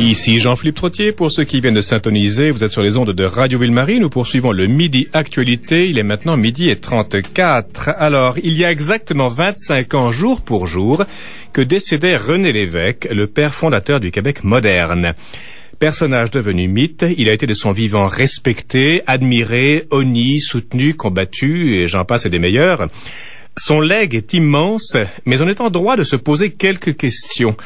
Ici Jean-Philippe Trottier. Pour ceux qui viennent de syntoniser, vous êtes sur les ondes de Radio Ville-Marie. Nous poursuivons le Midi Actualité. Il est maintenant 12h34. Alors, il y a exactement 25 ans, jour pour jour, que décédait René Lévesque, le père fondateur du Québec moderne. Personnage devenu mythe, il a été de son vivant respecté, admiré, honni, soutenu, combattu, et j'en passe et des meilleurs. Son legs est immense, mais on est en droit de se poser quelques questions.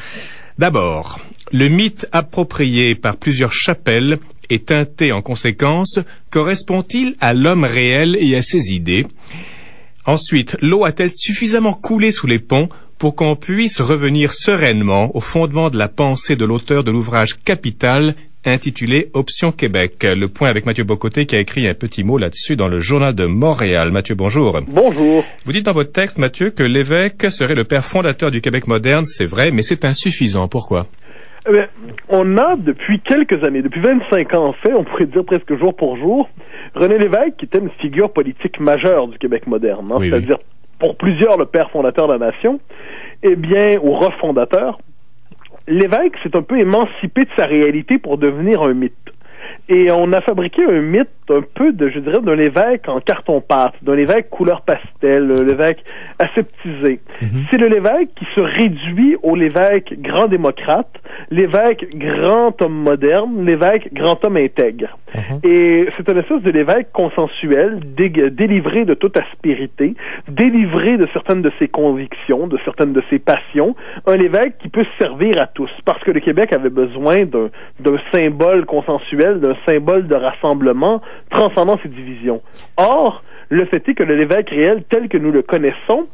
D'abord, le mythe approprié par plusieurs chapelles et teinté en conséquence, correspond-il à l'homme réel et à ses idées? Ensuite, l'eau a-t-elle suffisamment coulé sous les ponts pour qu'on puisse revenir sereinement au fondement de la pensée de l'auteur de l'ouvrage capital intitulé Option Québec? Le point avec Mathieu Bocoté qui a écrit un petit mot là-dessus dans le Journal de Montréal. Mathieu, bonjour. Bonjour. Vous dites dans votre texte, Mathieu, que Lévesque serait le père fondateur du Québec moderne. C'est vrai, mais c'est insuffisant. Pourquoi? On a depuis quelques années, depuis 25 ans en fait, on pourrait dire presque jour pour jour, René Lévesque qui était une figure politique majeure du Québec moderne, hein, c'est-à-dire pour plusieurs le père fondateur de la nation, eh bien, ou refondateur. Lévesque s'est un peu émancipé de sa réalité pour devenir un mythe. Et on a fabriqué un mythe un peu d'un Lévesque en carton-pâte, d'un Lévesque couleur pastel, un Lévesque aseptisé. C'est le Lévesque qui se réduit au Lévesque grand démocrate, Lévesque grand homme moderne, Lévesque grand homme intègre. Et c'est un espèce de Lévesque consensuel, délivré de toute aspérité, délivré de certaines de ses convictions, de certaines de ses passions, un Lévesque qui peut servir à tous, parce que le Québec avait besoin d'un symbole consensuel, d'un symbole de rassemblement transcendant ses divisions. Or, le fait est que le Lévesque réel tel que nous le connaissons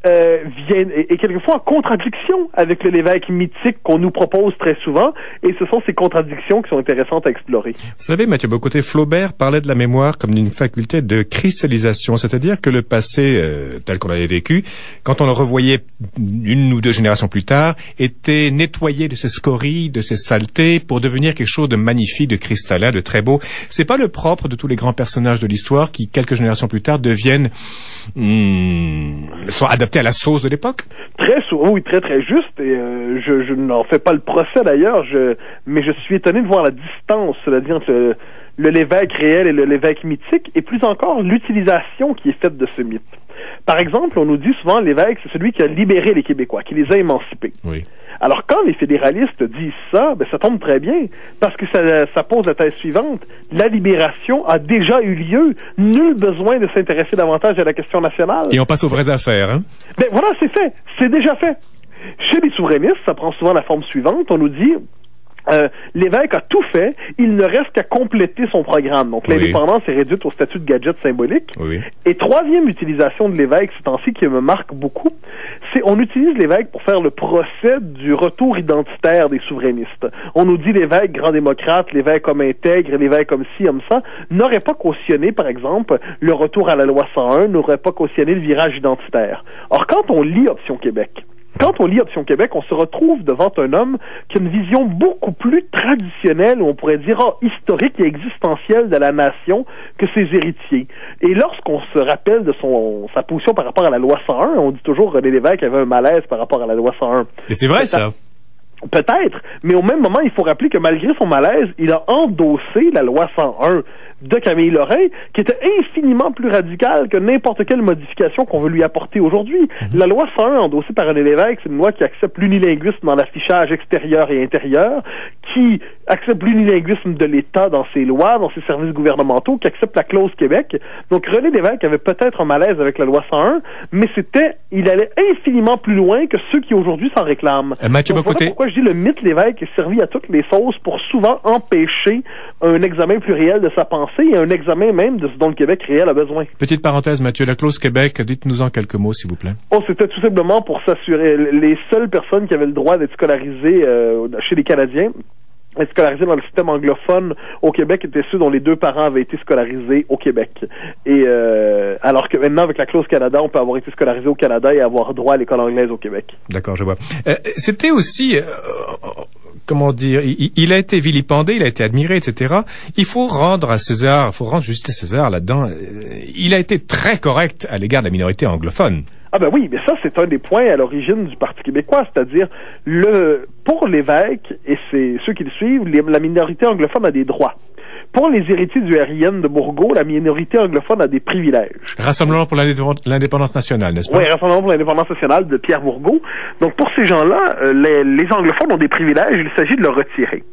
est quelquefois en contradiction avec le Lévesque mythique qu'on nous propose très souvent, et ce sont ces contradictions qui sont intéressantes à explorer. Vous savez, Mathieu Bocoté, Flaubert parlait de la mémoire comme d'une faculté de cristallisation, c'est-à-dire que le passé, tel qu'on l'avait vécu, quand on le revoyait une ou deux générations plus tard, était nettoyé de ses scories, de ses saletés, pour devenir quelque chose de magnifique, de cristallin, de très beau. C'est pas le propre de tous les grands personnages de l'histoire qui, quelques générations plus tard, deviennent soit adaptés à la sauce de l'époque? Oui, très très juste, et je n'en fais pas le procès d'ailleurs, mais je suis étonné de voir la distance, c'est-à-dire entre le Lévesque réel et le Lévesque mythique, et plus encore l'utilisation qui est faite de ce mythe. Par exemple, on nous dit souvent Lévesque, c'est celui qui a libéré les Québécois, qui les a émancipés. Oui. Alors quand les fédéralistes disent ça, ça tombe très bien, parce que ça pose la thèse suivante: la libération a déjà eu lieu, nul besoin de s'intéresser davantage à la question nationale. Et on passe aux vraies affaires, hein? Voilà, c'est fait, c'est déjà fait. Chez les souverainistes, ça prend souvent la forme suivante, on nous dit Lévesque a tout fait, il ne reste qu'à compléter son programme. Donc l'indépendance est réduite au statut de gadget symbolique. Et troisième utilisation de Lévesque, ce temps-ci qui me marque beaucoup, c'est on utilise Lévesque pour faire le procès du retour identitaire des souverainistes. On nous dit Lévesque grand démocrate, Lévesque homme intègre, Lévesque comme ci, comme ça, n'aurait pas cautionné, par exemple, le retour à la loi 101, n'aurait pas cautionné le virage identitaire. Or, quand on lit Option Québec, on se retrouve devant un homme qui a une vision beaucoup plus traditionnelle, on pourrait dire historique et existentielle de la nation que ses héritiers. Et lorsqu'on se rappelle de sa position par rapport à la loi 101, on dit toujours que René Lévesque avait un malaise par rapport à la loi 101. Et c'est vrai, ça. Peut-être, mais au même moment, il faut rappeler que malgré son malaise, il a endossé la loi 101 de Camille Lorrain, qui était infiniment plus radicale que n'importe quelle modification qu'on veut lui apporter aujourd'hui. La loi 101 endossée par René Lévesque, c'est une loi qui accepte l'unilinguisme dans l'affichage extérieur et intérieur, qui accepte l'unilinguisme de l'État dans ses lois, dans ses services gouvernementaux, qui accepte la clause Québec. Donc René Lévesque avait peut-être un malaise avec la loi 101, mais il allait infiniment plus loin que ceux qui aujourd'hui s'en réclament. Mathieu Bocoté. Pourquoi je dis le mythe Lévesque est servi à toutes les sauces pour souvent empêcher un examen plus réel de sa pensée et un examen même de ce dont le Québec réel a besoin. Petite parenthèse, Mathieu, la clause Québec, dites-nous en quelques mots, s'il vous plaît. C'était tout simplement pour s'assurer, les seules personnes qui avaient le droit d'être scolarisées chez les Canadiens, être scolarisés dans le système anglophone au Québec étaient ceux dont les deux parents avaient été scolarisés au Québec. Et alors que maintenant, avec la clause Canada, on peut avoir été scolarisé au Canada et avoir droit à l'école anglaise au Québec. D'accord, je vois. C'était aussi... comment dire, il a été vilipendé, il a été admiré, etc. Il faut rendre justice à César là-dedans. Il a été très correct à l'égard de la minorité anglophone. Ah ben oui, mais ça, c'est un des points à l'origine du Parti québécois, c'est-à-dire pour l'évêque et ceux qui le suivent, la minorité anglophone a des droits. Pour les héritiers du RIN de Bourgault, la minorité anglophone a des privilèges. Rassemblement pour l'indépendance nationale, n'est-ce pas? Oui, Rassemblement pour l'indépendance nationale de Pierre Bourgault. Donc, pour ces gens-là, les anglophones ont des privilèges, il s'agit de le retirer.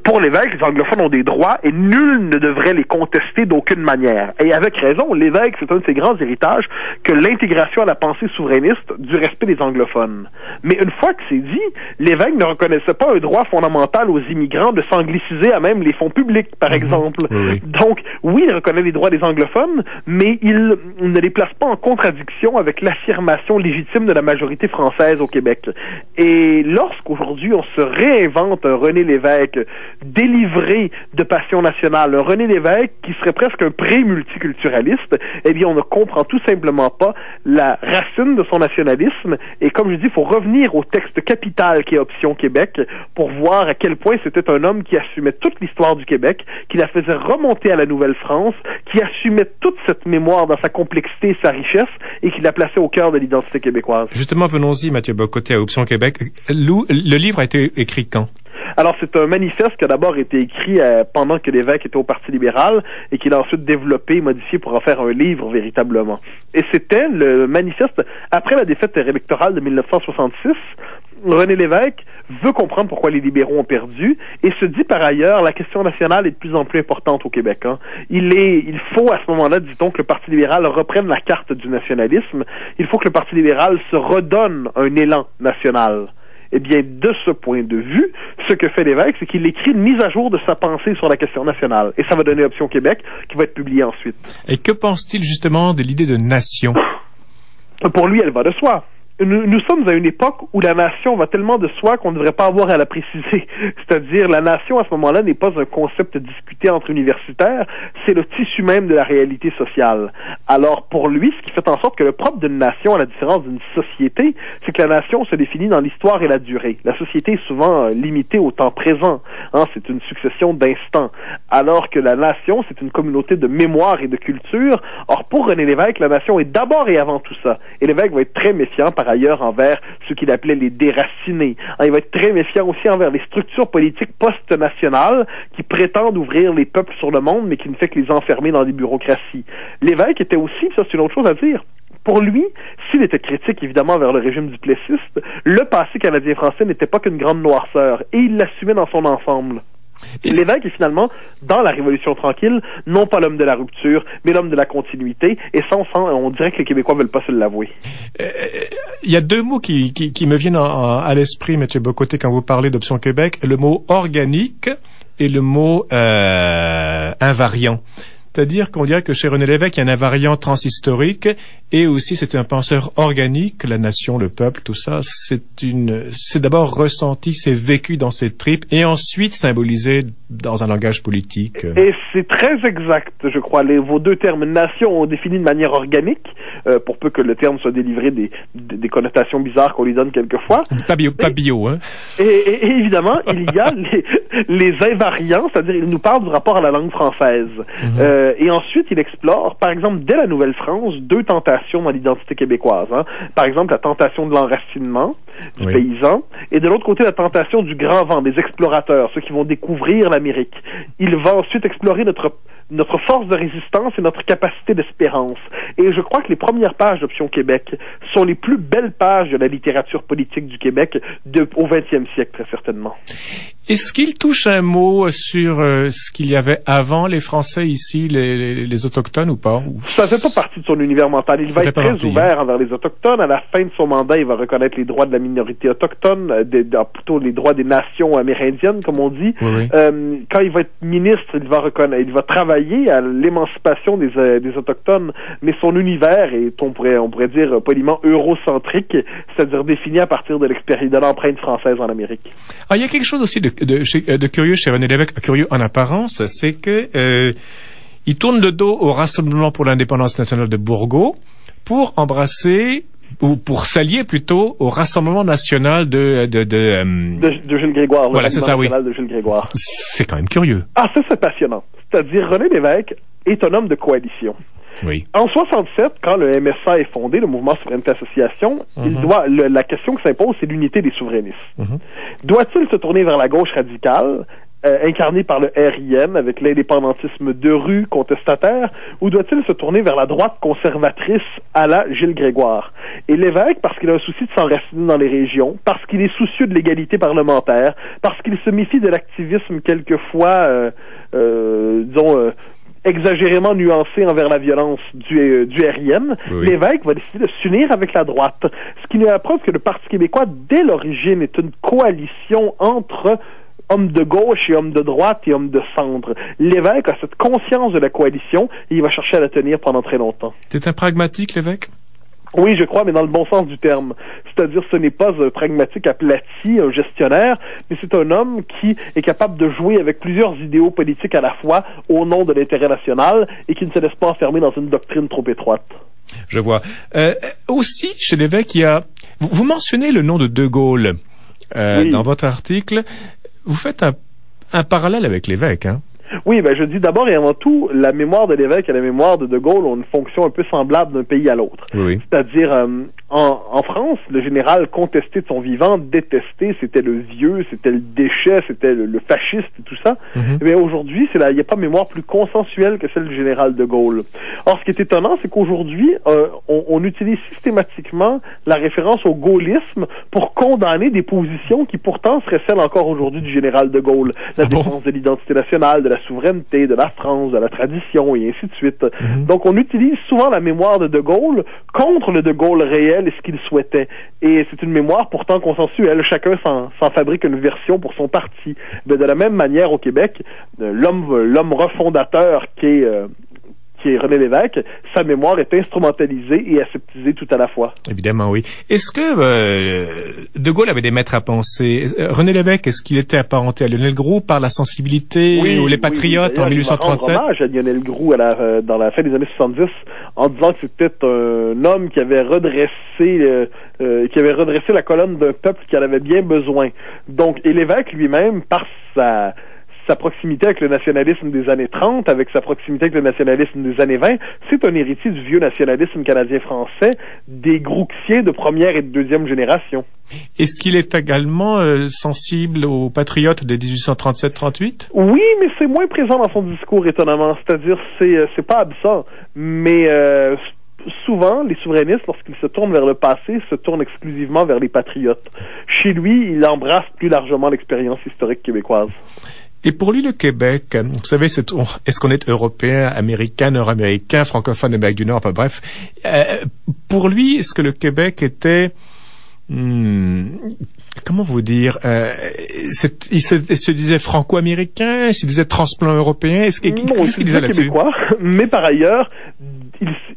Pour l'évêque, les anglophones ont des droits et nul ne devrait les contester d'aucune manière. Et avec raison, l'évêque, c'est un de ses grands héritages que l'intégration à la pensée souverainiste du respect des anglophones. Mais une fois que c'est dit, l'évêque ne reconnaissait pas un droit fondamental aux immigrants de s'angliciser à même les fonds publics, par exemple. Oui. Donc, oui, il reconnaît les droits des anglophones, mais il ne les place pas en contradiction avec l'affirmation légitime de la majorité française au Québec. Et lorsqu'aujourd'hui, on se réinvente un René Lévesque délivré de passion nationale, un René Lévesque qui serait presque un pré-multiculturaliste, eh bien, on ne comprend tout simplement pas la racine de son nationalisme. Et comme je dis, il faut revenir au texte capital qui est Option Québec pour voir à quel point c'était un homme qui assumait toute l'histoire du Québec, qui la faisait remonter à la Nouvelle-France, qui assumait toute cette mémoire dans sa complexité et sa richesse et qui la plaçait au cœur de l'identité québécoise. Justement, venons-y, Mathieu Bock-Côté, à Option Québec. Le livre a été écrit quand? Alors, c'est un manifeste qui a d'abord été écrit pendant que l'évêque était au Parti libéral et qu'il a ensuite développé, modifié pour en faire un livre véritablement. Et c'était le manifeste, après la défaite électorale de 1966, René Lévesque veut comprendre pourquoi les libéraux ont perdu et se dit par ailleurs la question nationale est de plus en plus importante au Québec. Il faut à ce moment-là, dit-on, que le Parti libéral reprenne la carte du nationalisme. Il faut que le Parti libéral se redonne un élan national. Eh bien, de ce point de vue, ce que fait l'évêque, c'est qu'il écrit une mise à jour de sa pensée sur la question nationale. Et ça va donner Option Québec, qui va être publiée ensuite. Et que pense-t-il justement de l'idée de nation? Pour lui, elle va de soi. Nous sommes à une époque où la nation va tellement de soi qu'on ne devrait pas avoir à la préciser. C'est-à-dire, la nation, à ce moment-là, n'est pas un concept discuté entre universitaires, c'est le tissu même de la réalité sociale. Alors, pour lui, ce qui fait en sorte que le propre d'une nation, à la différence d'une société, c'est que la nation se définit dans l'histoire et la durée. La société est souvent limitée au temps présent. C'est une succession d'instants. Alors que la nation, c'est une communauté de mémoire et de culture. Or, pour René Lévesque, la nation est d'abord et avant tout ça. Et l'évêque va être très méfiant, par ailleurs, envers ceux qu'il appelait les déracinés. Il va être très méfiant aussi envers les structures politiques post-nationales qui prétendent ouvrir les peuples sur le monde, mais qui ne fait que les enfermer dans des bureaucraties. L'évêque était aussi, ça c'est une autre chose à dire, pour lui, s'il était critique évidemment vers le régime duplessiste, le passé canadien-français n'était pas qu'une grande noirceur, et il l'assumait dans son ensemble. L'évêque est finalement, dans la Révolution tranquille, non pas l'homme de la rupture, mais l'homme de la continuité, et ça, on dirait que les Québécois veulent pas se l'avouer. Il y a deux mots qui me viennent à l'esprit, Mathieu Bock-Côté, quand vous parlez d'Option Québec, le mot organique et le mot invariant. C'est-à-dire qu'on dirait que chez René Lévesque, il y a un invariant transhistorique et aussi c'est un penseur organique, la nation, le peuple, tout ça, c'est d'abord ressenti, c'est vécu dans ses tripes et ensuite symbolisé dans un langage politique. Et c'est très exact, je crois. Vos deux termes, nation, ont défini de manière organique, pour peu que le terme soit délivré des connotations bizarres qu'on lui donne quelquefois. Pas bio, hein. Et évidemment, il y a les invariants, c'est-à-dire il nous parle du rapport à la langue française. Et ensuite, il explore, par exemple, dès la Nouvelle-France, deux tentations dans l'identité québécoise. Par exemple, la tentation de l'enracinement du paysan, et de l'autre côté, la tentation du grand vent, des explorateurs, ceux qui vont découvrir l'Amérique. Il va ensuite explorer notre force de résistance et notre capacité d'espérance. Et je crois que les premières pages d'Option Québec sont les plus belles pages de la littérature politique du Québec au 20e siècle, très certainement. Est-ce qu'il touche un mot sur ce qu'il y avait avant les Français ici, les Autochtones ou pas? Ça ne fait pas partie de son univers mental. Il va être très ouvert envers les Autochtones. À la fin de son mandat, il va reconnaître les droits de la minorité autochtone, plutôt les droits des nations amérindiennes, comme on dit. Quand il va être ministre, il va travailler à l'émancipation des Autochtones, mais son univers est, on pourrait dire poliment, eurocentrique, c'est-à-dire défini à partir de l'empreinte française en Amérique. Il y a quelque chose aussi de curieux chez René Lévesque, curieux en apparence, c'est que il tourne le dos au Rassemblement pour l'indépendance nationale de Bourgault pour embrasser ou pour s'allier plutôt au Rassemblement national de Jules Grégoire. Voilà, c'est ça, oui. De Jules Grégoire. C'est quand même curieux. Ça c'est passionnant. C'est-à-dire René Lévesque est un homme de coalition. Oui. En 67, quand le MSA est fondé, le Mouvement Souveraineté Association, la question qui s'impose, c'est l'unité des souverainistes. Doit-il se tourner vers la gauche radicale, incarné par le RIN avec l'indépendantisme de rue contestataire, ou doit-il se tourner vers la droite conservatrice à la Gilles Grégoire? Et l'évêque, parce qu'il a un souci de s'enraciner dans les régions, parce qu'il est soucieux de l'égalité parlementaire, parce qu'il se méfie de l'activisme quelquefois, exagérément nuancé envers la violence du RIN, l'évêque va décider de s'unir avec la droite. Ce qui nous apprend que le Parti québécois, dès l'origine, est une coalition entre hommes de gauche et hommes de droite et hommes de centre. L'évêque a cette conscience de la coalition et il va chercher à la tenir pendant très longtemps. C'est un pragmatique, l'évêque? Oui, je crois, mais dans le bon sens du terme. C'est-à-dire, ce n'est pas un pragmatique aplati, un gestionnaire, mais c'est un homme qui est capable de jouer avec plusieurs idéaux politiques à la fois au nom de l'intérêt national et qui ne se laisse pas enfermer dans une doctrine trop étroite. Je vois. Aussi, chez l'évêque, il y a... Vous mentionnez le nom de De Gaulle dans votre article. Vous faites un parallèle avec l'évêque, hein? Oui, je dis d'abord et avant tout, la mémoire de l'évêque et la mémoire de Gaulle ont une fonction un peu semblable d'un pays à l'autre. Oui. C'est-à-dire, en France, le général contesté de son vivant, détesté, c'était le vieux, c'était le déchet, c'était le fasciste et tout ça. Mais aujourd'hui, il n'y a pas mémoire plus consensuelle que celle du général de Gaulle. Or, ce qui est étonnant, c'est qu'aujourd'hui, on utilise systématiquement la référence au gaullisme pour condamner des positions qui pourtant seraient celles encore aujourd'hui du général de Gaulle. La défense de l'identité nationale, de la souveraineté, de la France, de la tradition, et ainsi de suite. Donc, on utilise souvent la mémoire de Gaulle contre le de Gaulle réel et ce qu'il souhaitait. Et c'est une mémoire pourtant consensuelle. Chacun s'en fabrique une version pour son parti. Mais de la même manière, au Québec, l'homme refondateur qui est René Lévesque, sa mémoire est instrumentalisée et aseptisée tout à la fois. Évidemment, oui. Est-ce que De Gaulle avait des maîtres à penser? René Lévesque, est-ce qu'il était apparenté à Lionel Groulx par la sensibilité ou les Patriotes en 1837? Il va rendre hommage à Lionel Groulx dans la fin des années 70 en disant que c'était un homme qui avait redressé la colonne d'un peuple qui en avait bien besoin. Donc, et Lévesque lui-même, par sa proximité avec le nationalisme des années 30, avec sa proximité avec le nationalisme des années 20, c'est un héritier du vieux nationalisme canadien-français, des Grouxiens de première et de deuxième génération. Est-ce qu'il est également sensible aux patriotes de 1837-38? Oui, mais c'est moins présent dans son discours, étonnamment. C'est-à-dire, c'est pas absent, mais souvent, les souverainistes, lorsqu'ils se tournent vers le passé, se tournent exclusivement vers les patriotes. Chez lui, il embrasse plus largement l'expérience historique québécoise. Et pour lui, le Québec, vous savez, est-ce qu'on est européen, américain, nord-américain, francophone d'Amérique du Nord, enfin bref. Pour lui, est-ce que le Québec était... comment vous dire, il se disait franco-américain, il se disait transplant européen, qu'est-ce qu'il disait là-dessus? Québécois, mais par ailleurs,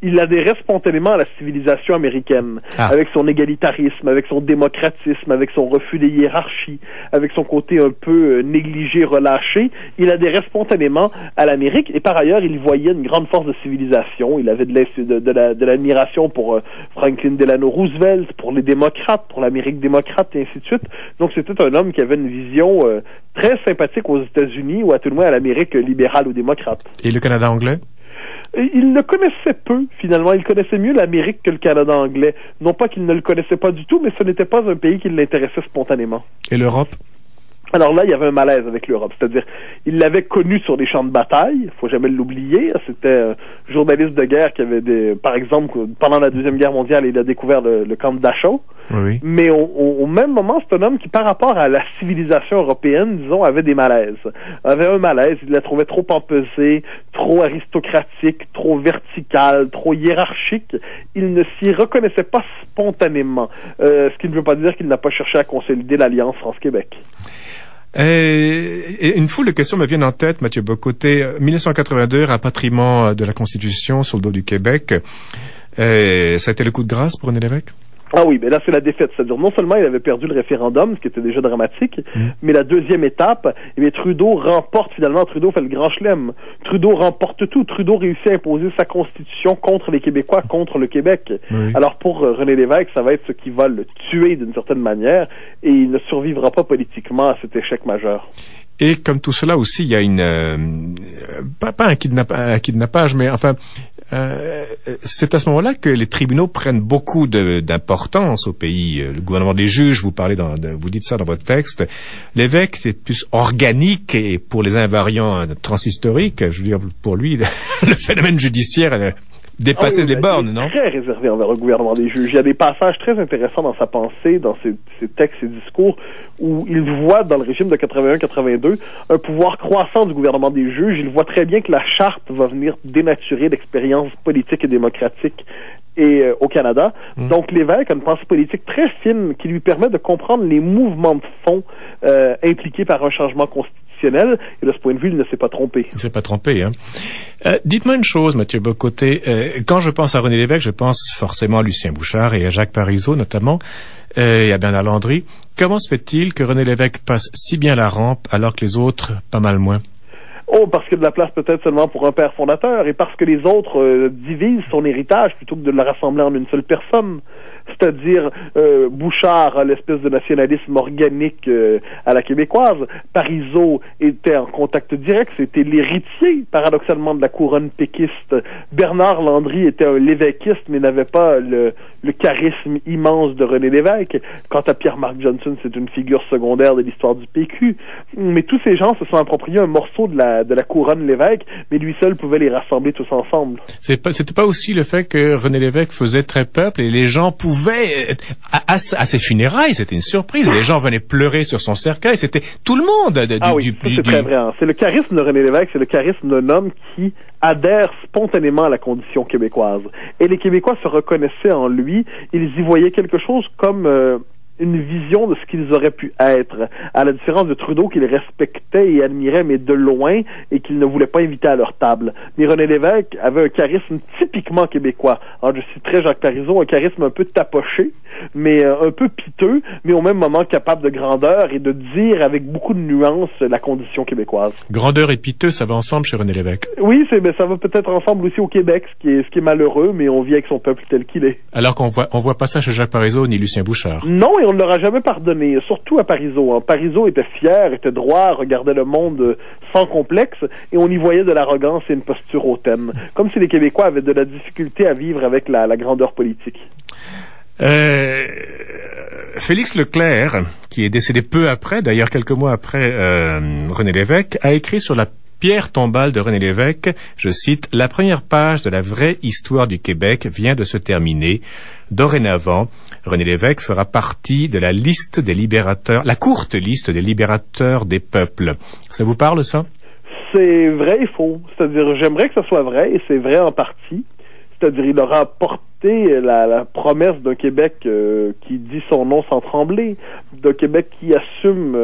il adhérait spontanément à la civilisation américaine, avec son égalitarisme, avec son démocratisme, avec son refus des hiérarchies, avec son côté un peu négligé, relâché. Il adhérait spontanément à l'Amérique, et par ailleurs, il voyait une grande force de civilisation. Il avait de l'admiration pour Franklin Delano Roosevelt, pour les démocrates, pour l'Amérique démocrate, et ainsi de suite. Donc, c'était un homme qui avait une vision très sympathique aux États-Unis, ou à tout le moins à l'Amérique libérale ou démocrate. Et le Canada anglais? Il le connaissait peu, finalement. Il connaissait mieux l'Amérique que le Canada anglais. Non pas qu'il ne le connaissait pas du tout, mais ce n'était pas un pays qui l'intéressait spontanément. Et l'Europe? Alors là, il y avait un malaise avec l'Europe. C'est-à-dire, il l'avait connu sur des champs de bataille. Il faut jamais l'oublier. C'était un journaliste de guerre qui avait par exemple, pendant la Deuxième Guerre mondiale, il a découvert le camp de Dachau. Oui. Mais au même moment, c'est un homme qui, par rapport à la civilisation européenne, disons, avait des malaises. Avait un malaise. Il la trouvait trop empesée, trop aristocratique, trop verticale, trop hiérarchique. Il ne s'y reconnaissait pas spontanément. Ce qui ne veut pas dire qu'il n'a pas cherché à consolider l'Alliance France-Québec. Et une foule de questions me viennent en tête, Mathieu Bock-Côté. 1982, rapatriement de la Constitution sur le dos du Québec. Ça a été le coup de grâce pour René Lévesque? Ah oui, mais là, c'est la défaite. C'est-à-dire, non seulement il avait perdu le référendum, ce qui était déjà dramatique, mais la deuxième étape, Trudeau remporte, finalement, Trudeau fait le grand chelem. Trudeau remporte tout. Trudeau réussit à imposer sa constitution contre les Québécois, contre le Québec. Oui. Alors, pour René Lévesque, ça va être ce qui va le tuer d'une certaine manière, et il ne survivra pas politiquement à cet échec majeur. Et comme tout cela aussi, il y a pas un kidnappage, mais enfin, c'est à ce moment-là que les tribunaux prennent beaucoup d'importance au pays. Le gouvernement des juges, vous dites ça dans votre texte. L'évêque, c'est plus organique et pour les invariants transhistoriques, je veux dire, pour lui, le phénomène judiciaire dépasser les bornes, non? Très réservé envers le gouvernement des juges. Il y a des passages très intéressants dans sa pensée, dans ses textes, ses discours, où il voit dans le régime de 81-82 un pouvoir croissant du gouvernement des juges. Il voit très bien que la charte va venir dénaturer l'expérience politique et démocratique au Canada. Donc l'évêque a une pensée politique très fine qui lui permet de comprendre les mouvements de fond impliqués par un changement constitutionnel. Et de ce point de vue, il ne s'est pas trompé. Il ne s'est pas trompé, hein. Dites-moi une chose, Mathieu Bock-Côté. Quand je pense à René Lévesque, je pense forcément à Lucien Bouchard et à Jacques Parizeau, notamment, et à Bernard Landry. Comment se fait-il que René Lévesque passe si bien la rampe alors que les autres, pas mal moins? Oh, parce qu'il y a de la place peut-être seulement pour un père fondateur et parce que les autres divisent son héritage plutôt que de le rassembler en une seule personne. C'est-à-dire Bouchard a l'espèce de nationalisme organique à la québécoise. Parizeau était en contact direct, c'était l'héritier, paradoxalement, de la couronne péquiste. Bernard Landry était un lévêquiste, mais n'avait pas le charisme immense de René Lévesque. Quant à Pierre-Marc Johnson, c'est une figure secondaire de l'histoire du PQ. Mais tous ces gens se sont appropriés un morceau de la couronne Lévesque, mais lui seul pouvait les rassembler tous ensemble. C'était pas aussi le fait que René Lévesque faisait très peuple et les gens pouvaient à ses funérailles, c'était une surprise. Les gens venaient pleurer sur son cercueil. C'était tout le monde. C'est très vrai. Hein. C'est le charisme de René Lévesque, c'est le charisme d'un homme qui adhère spontanément à la condition québécoise. Et les Québécois se reconnaissaient en lui. Ils y voyaient quelque chose comme une vision de ce qu'ils auraient pu être, à la différence de Trudeau qu'ils respectaient et admiraient, mais de loin, et qu'ils ne voulaient pas inviter à leur table. Mais René Lévesque avait un charisme typiquement québécois. Alors, je citerai Jacques Parizeau, un charisme un peu tapoché, mais un peu piteux, mais au même moment capable de grandeur et de dire avec beaucoup de nuances la condition québécoise. Grandeur et piteux, ça va ensemble chez René Lévesque. Oui, mais ça va peut-être ensemble aussi au Québec, ce qui est malheureux, mais on vit avec son peuple tel qu'il est. Alors qu'on voit pas ça chez Jacques Parizeau ni Lucien Bouchard. Non, et on ne leur a jamais pardonné, surtout à Parizeau. Hein. Parizeau était fier, était droit, regardait le monde sans complexe, et on y voyait de l'arrogance et une posture hautaine. Comme si les Québécois avaient de la difficulté à vivre avec la grandeur politique. Félix Leclerc, qui est décédé peu après, d'ailleurs quelques mois après René Lévesque, a écrit sur la pierre tombale de René Lévesque, je cite, « La première page de la vraie histoire du Québec vient de se terminer. Dorénavant, René Lévesque fera partie de la liste des libérateurs, la courte liste des libérateurs des peuples. » Ça vous parle, ça? C'est vrai et faux. C'est-à-dire, j'aimerais que ça soit vrai, et c'est vrai en partie. C'est-à-dire, il aura apporté la promesse d'un Québec qui dit son nom sans trembler, d'un Québec qui assume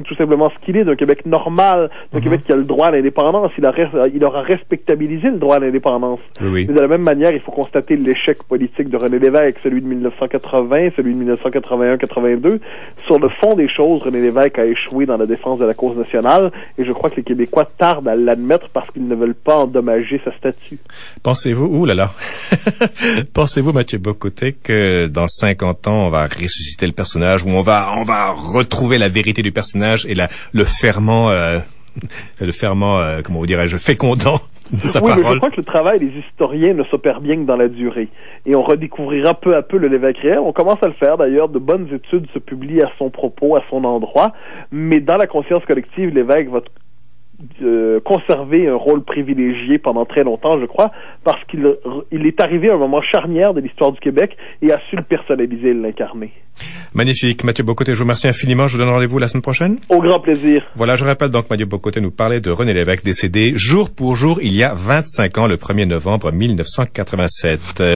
tout simplement ce qu'il est, d'un Québec normal, d'un Québec qui a le droit à l'indépendance. Il aura respectabilisé le droit à l'indépendance. Oui. Mais de la même manière, il faut constater l'échec politique de René Lévesque, celui de 1980, celui de 1981-82. Sur le fond des choses, René Lévesque a échoué dans la défense de la cause nationale, et je crois que les Québécois tardent à l'admettre parce qu'ils ne veulent pas endommager sa statue. Pensez-vous, pensez-vous, Mathieu Bock-Côté, que dans 50 ans, on va ressusciter le personnage, ou on va retrouver la vérité du personnage et le ferment, comment dirais-je, fécondant de sa parole? Oui, mais je crois que le travail des historiens ne s'opère bien que dans la durée. Et on redécouvrira peu à peu le Lévesque réel. On commence à le faire, d'ailleurs. De bonnes études se publient à son propos, à son endroit. Mais dans la conscience collective, Lévesque va conserver un rôle privilégié pendant très longtemps, je crois, parce qu'il est arrivé à un moment charnière de l'histoire du Québec et a su le personnaliser et l'incarner. Magnifique. Mathieu Bock-Côté, je vous remercie infiniment. Je vous donne rendez-vous la semaine prochaine. Au grand plaisir. Voilà, je rappelle donc, Mathieu Bock-Côté nous parlait de René Lévesque, décédé jour pour jour il y a 25 ans, le 1er novembre 1987.